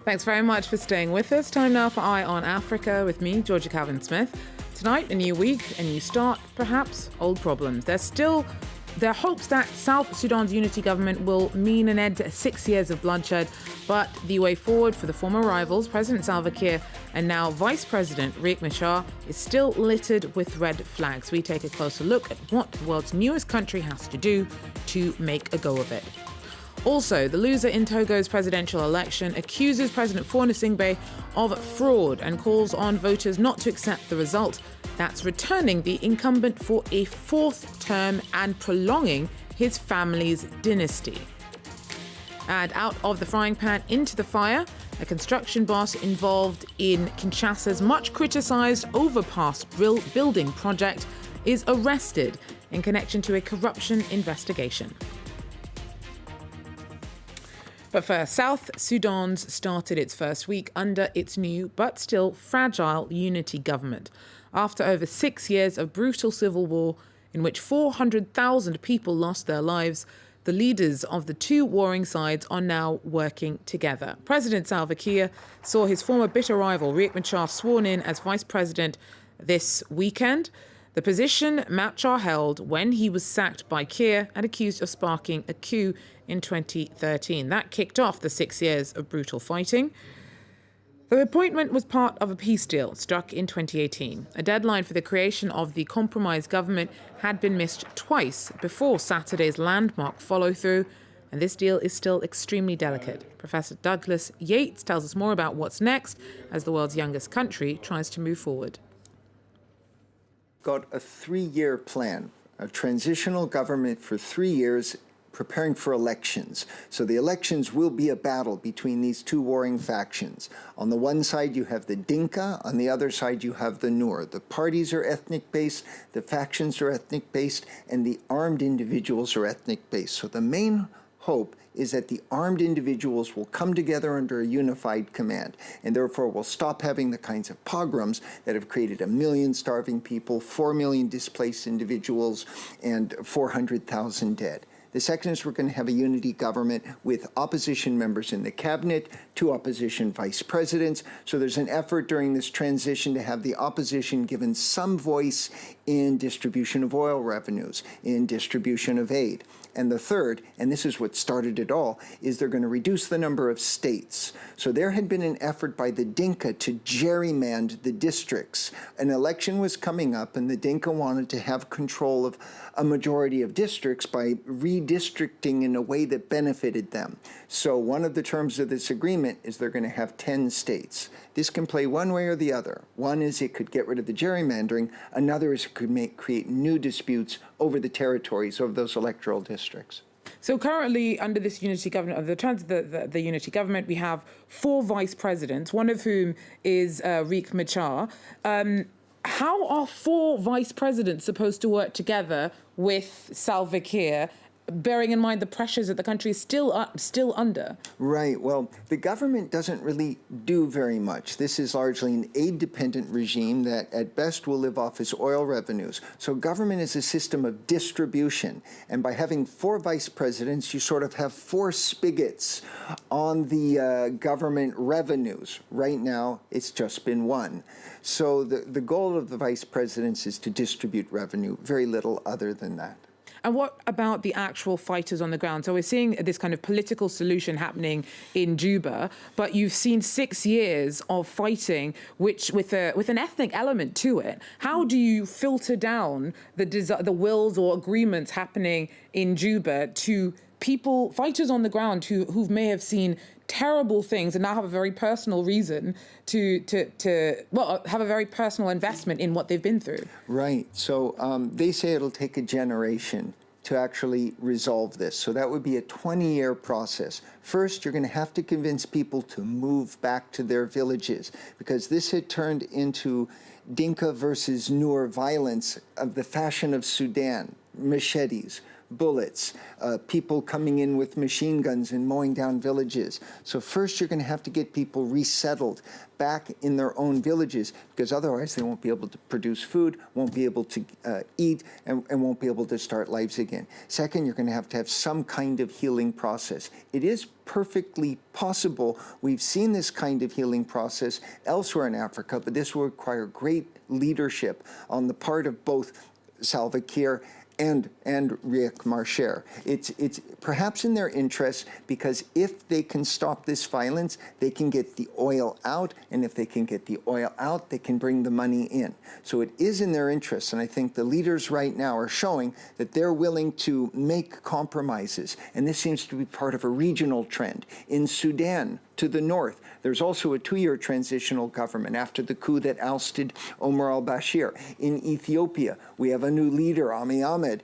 Thanks very much for staying with us. Time now for Eye on Africa with me, Georgia Calvin-Smith. Tonight, a new week, a new start, perhaps old problems. There are hopes that South Sudan's unity government will mean an end to 6 years of bloodshed, but the way forward for the former rivals, President Salva Kiir and now Vice President Riek Machar, is still littered with red flags. We take a closer look at what the world's newest country has to do to make a go of it. Also, the loser in Togo's presidential election accuses President Faure of fraud and calls on voters not to accept the result. That's returning the incumbent for a fourth term and prolonging his family's dynasty. And out of the frying pan into the fire, a construction boss involved in Kinshasa's much criticised overpass building project is arrested in connection to a corruption investigation. But first, South Sudan's started its first week under its new but still fragile unity government. After over 6 years of brutal civil war in which 400,000 people lost their lives, the leaders of the two warring sides are now working together. President Salva Kiir saw his former bitter rival Riek Machar sworn in as vice president this weekend. The position Machar held when he was sacked by Kiir and accused of sparking a coup in 2013. That kicked off the 6 years of brutal fighting. The appointment was part of a peace deal struck in 2018. A deadline for the creation of the compromise government had been missed twice before Saturday's landmark follow-through, and this deal is still extremely delicate. Professor Douglas Yates tells us more about what's next as the world's youngest country tries to move forward. Got a 3-year plan, a transitional government for 3 years, preparing for elections. So the elections will be a battle between these two warring factions. On the one side, you have the Dinka. On the other side, you have the Nur. The parties are ethnic-based, the factions are ethnic-based, and the armed individuals are ethnic-based. So the main hope is that the armed individuals will come together under a unified command, and therefore will stop having the kinds of pogroms that have created 1 million starving people, 4 million displaced individuals, and 400,000 dead. The second is we're going to have a unity government with opposition members in the cabinet, 2 opposition vice presidents. So there's an effort during this transition to have the opposition given some voice in distribution of oil revenues, in distribution of aid. And the third, and this is what started it all, is they're going to reduce the number of states. So there had been an effort by the Dinka to gerrymander the districts. An election was coming up, and the Dinka wanted to have control of a majority of districts by redistricting in a way that benefited them. So one of the terms of this agreement is they're going to have 10 states. This can play one way or the other. One is it could get rid of the gerrymandering. Another is it could create new disputes over the territories of those electoral districts. So currently, under this unity government, under the terms of the unity government, we have 4 vice presidents, one of whom is Riek Machar. How are 4 vice presidents supposed to work together with Salva Kiir, bearing in mind the pressures that the country is still under? Right. Well, the government doesn't really do very much. This is largely an aid-dependent regime that at best will live off its oil revenues. So government is a system of distribution. And by having 4 vice presidents, you sort of have 4 spigots on the government revenues. Right now, it's just been 1. So the goal of the vice presidents is to distribute revenue, very little other than that. And what about the actual fighters on the ground? So we're seeing this kind of political solution happening in Juba, but you've seen 6 years of fighting, which with an ethnic element to it. How do you filter down the wills or agreements happening in Juba to people, fighters on the ground who may have seen terrible things and now have a very personal reason to have a very personal investment in what they've been through? Right. So they say it'll take a generation to actually resolve this. So that would be a 20-year process. First, you're going to have to convince people to move back to their villages, because this had turned into Dinka versus Nur violence of the fashion of Sudan, machetes, bullets, people coming in with machine guns and mowing down villages. So first you're going to have to get people resettled back in their own villages, because otherwise they won't be able to produce food, won't be able to eat, and won't be able to start lives again. Second, you're going to have some kind of healing process. It is perfectly possible. We've seen this kind of healing process elsewhere in Africa, but this will require great leadership on the part of both Salva Kiir and Riek Machar. It's perhaps in their interest, because if they can stop this violence, they can get the oil out, and if they can get the oil out, they can bring the money in. So it is in their interest, and I think the leaders right now are showing that they're willing to make compromises, and this seems to be part of a regional trend. In Sudan, to the north, there's also a 2-year transitional government after the coup that ousted Omar al-Bashir. In Ethiopia, we have a new leader, Abiy Ahmed,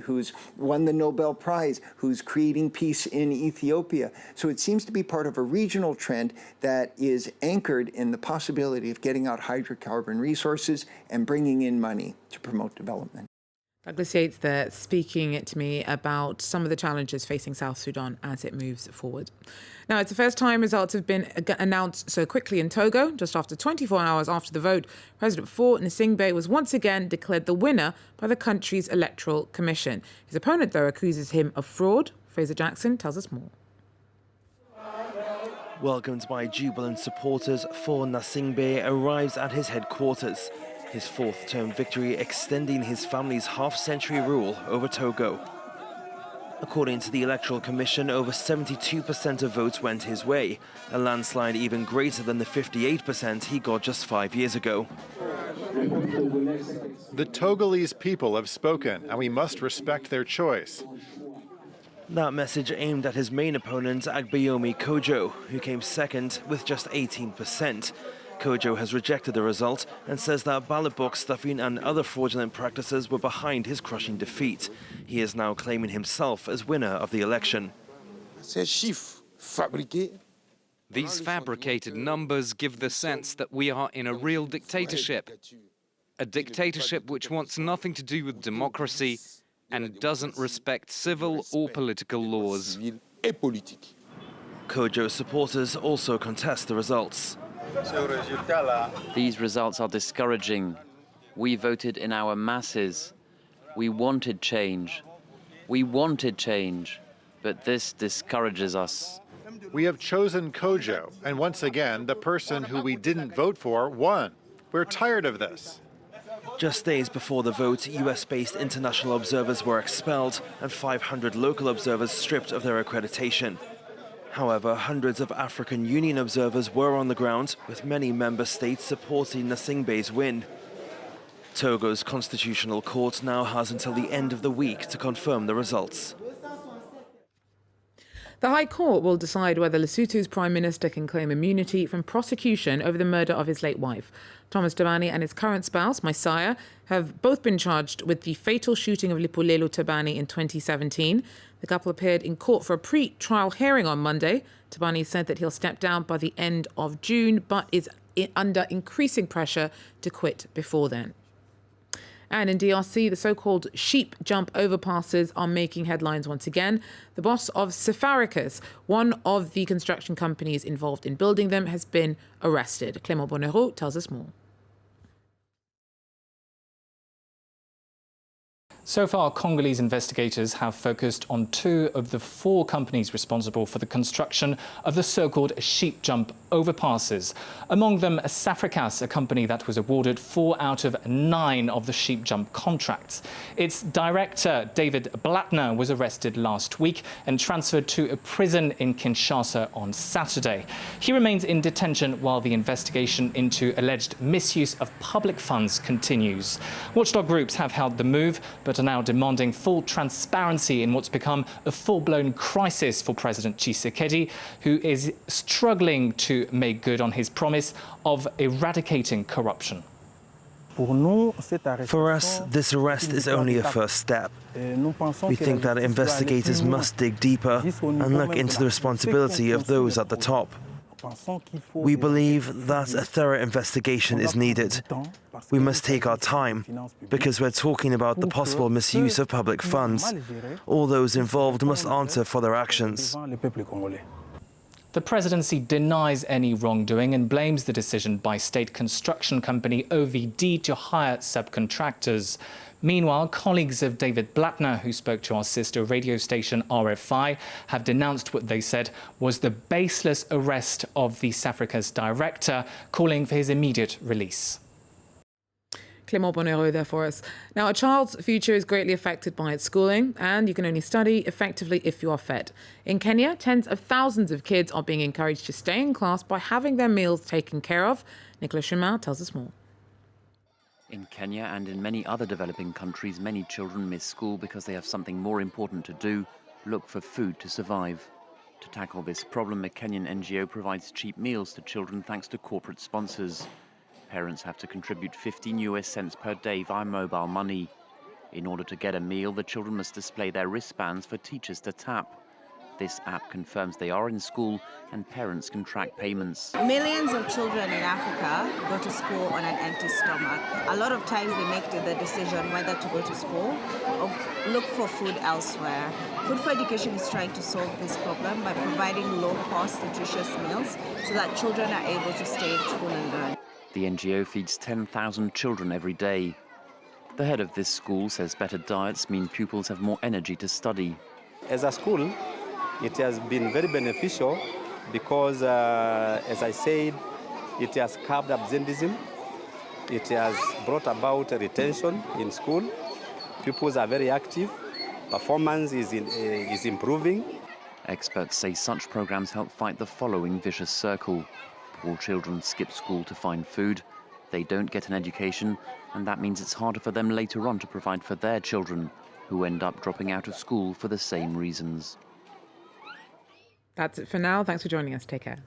who's won the Nobel Prize, who's creating peace in Ethiopia. So it seems to be part of a regional trend that is anchored in the possibility of getting out hydrocarbon resources and bringing in money to promote development. Douglas Yates there speaking to me about some of the challenges facing South Sudan as it moves forward. Now, it's the first time results have been announced so quickly in Togo. Just after 24 hours after the vote, President Faure Gnassingbe was once again declared the winner by the country's electoral commission. His opponent, though, accuses him of fraud. Fraser Jackson tells us more. Welcomed by jubilant supporters, Faure Gnassingbe arrives at his headquarters. His fourth-term victory extending his family's half-century rule over Togo. According to the Electoral Commission, over 72% of votes went his way, a landslide even greater than the 58% he got just 5 years ago. The Togolese people have spoken, and we must respect their choice. That message aimed at his main opponent, Agbayomi Kojo, who came second with just 18%. Kojo has rejected the result and says that ballot box stuffing and other fraudulent practices were behind his crushing defeat. He is now claiming himself as winner of the election. These fabricated numbers give the sense that we are in a real dictatorship. A dictatorship which wants nothing to do with democracy and doesn't respect civil or political laws. Kojo's supporters also contest the results. These results are discouraging. We voted in our masses. We wanted change. But this discourages us. We have chosen Kojo, and once again, the person who we didn't vote for won. We're tired of this. Just days before the vote, US-based international observers were expelled and 500 local observers stripped of their accreditation. However, hundreds of African Union observers were on the ground, with many member states supporting Gnassingbe's win. Togo's constitutional court now has until the end of the week to confirm the results. The High Court will decide whether Lesotho's Prime Minister can claim immunity from prosecution over the murder of his late wife. Thomas Thabane and his current spouse, Maisaya, have both been charged with the fatal shooting of Lipolelo Thabane in 2017. The couple appeared in court for a pre-trial hearing on Monday. Thabane said that he'll step down by the end of June, but is under increasing pressure to quit before then. And in DRC, the so-called sheep jump overpasses are making headlines once again. The boss of Safricas, one of the construction companies involved in building them, has been arrested. Clément Bonnereau tells us more. So far, Congolese investigators have focused on 2 of the 4 companies responsible for the construction of the so-called sheep jump overpasses. Among them, Safricas, a company that was awarded 4 out of 9 of the sheep jump contracts. Its director, David Blattner, was arrested last week and transferred to a prison in Kinshasa on Saturday. He remains in detention while the investigation into alleged misuse of public funds continues. Watchdog groups have held the move, but are now demanding full transparency in what's become a full-blown crisis for President Tshisekedi, who is struggling to make good on his promise of eradicating corruption. For us, this arrest is only a first step. We think that investigators must dig deeper and look into the responsibility of those at the top. We believe that a thorough investigation is needed. We must take our time, because we're talking about the possible misuse of public funds. All those involved must answer for their actions. The presidency denies any wrongdoing and blames the decision by state construction company OVD to hire subcontractors. Meanwhile, colleagues of David Blattner, who spoke to our sister radio station RFI, have denounced what they said was the baseless arrest of the Safricas director, calling for his immediate release. Clément Bonero there for us. Now, a child's future is greatly affected by its schooling, and you can only study effectively if you are fed. In Kenya, tens of thousands of kids are being encouraged to stay in class by having their meals taken care of. Nicolas Chemin tells us more. In Kenya and in many other developing countries, many children miss school because they have something more important to do, look for food to survive. To tackle this problem, a Kenyan NGO provides cheap meals to children thanks to corporate sponsors. Parents have to contribute 15 US cents per day via mobile money. In order to get a meal, the children must display their wristbands for teachers to tap. This app confirms they are in school and parents can track payments. Millions of children in Africa go to school on an empty stomach. A lot of times they make the decision whether to go to school or look for food elsewhere. Food for Education is trying to solve this problem by providing low-cost, nutritious meals so that children are able to stay in school and learn. The NGO feeds 10,000 children every day. The head of this school says better diets mean pupils have more energy to study. As a school, it has been very beneficial because, as I said, it has curbed absenteeism. It has brought about retention in school. Pupils are very active. Performance is improving. Experts say such programs help fight the following vicious circle. Poor children skip school to find food. They don't get an education, and that means it's harder for them later on to provide for their children, who end up dropping out of school for the same reasons. That's it for now. Thanks for joining us. Take care.